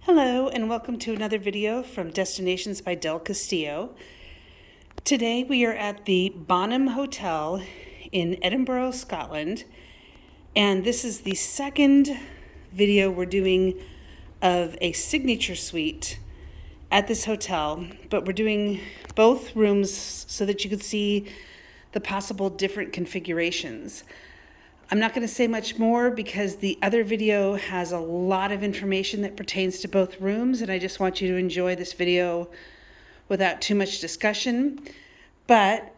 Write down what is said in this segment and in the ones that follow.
Hello and welcome to another video from Destinations by Del Castillo. Today we are at the Bonham Hotel in Edinburgh, Scotland, and this is the second video we're doing of a signature suite at this hotel, but we're doing both rooms so that you can see the possible different configurations. I'm not going to say much more because the other video has a lot of information that pertains to both rooms, and I just want you to enjoy this video without too much discussion. But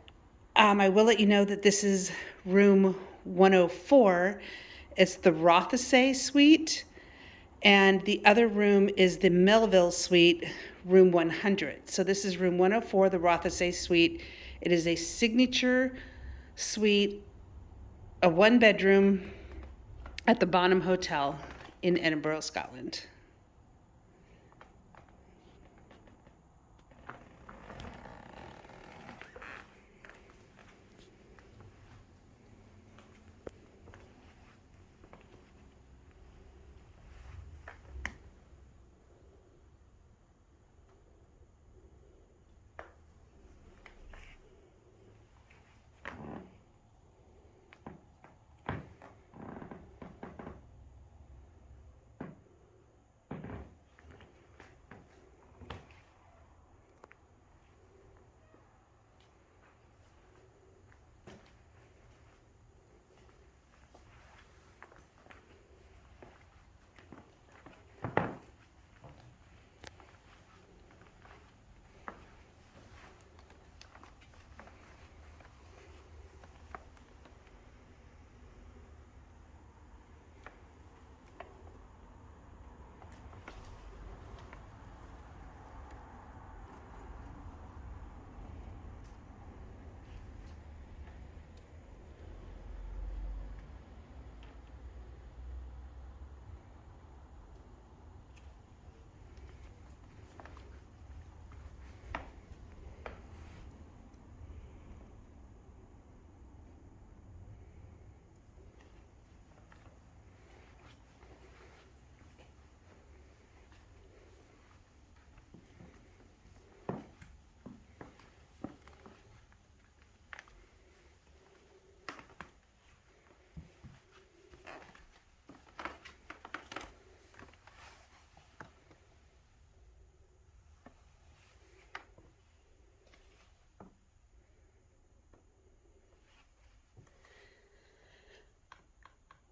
I will let you know that this is room 104. It's the Rothesay suite, and the other room is the Melville suite, room 100. So this is room 104, the Rothesay suite. It is a signature suite, a one-bedroom at the Bonham Hotel in Edinburgh, Scotland.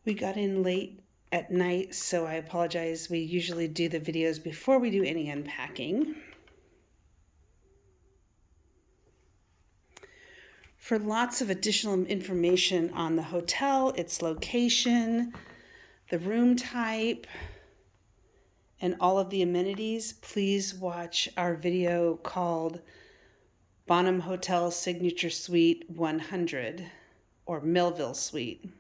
We got in late at night, so I apologize. We usually do the videos before we do any unpacking. For lots of additional information on the hotel, its location, the room type, and all of the amenities, please watch our video called Bonham Hotel Signature Suite 100 or Melville Suite.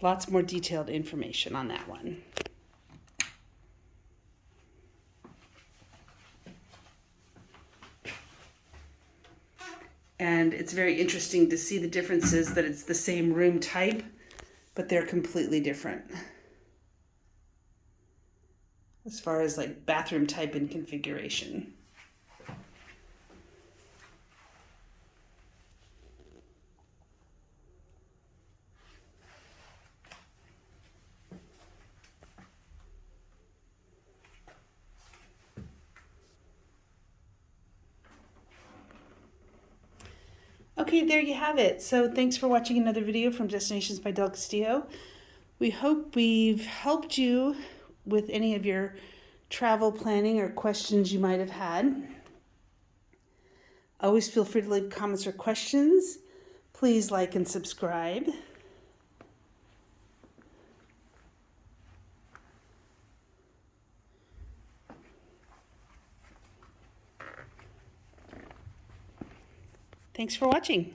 Lots more detailed information on that one. And it's very interesting to see the differences, that it's the same room type, but they're completely different as far as like bathroom type and configuration. Okay, there you have it. So thanks for watching another video from Destinations by Del Castillo. We hope we've helped you with any of your travel planning or questions you might have had. Always feel free to leave comments or questions. Please like and subscribe. Thanks for watching.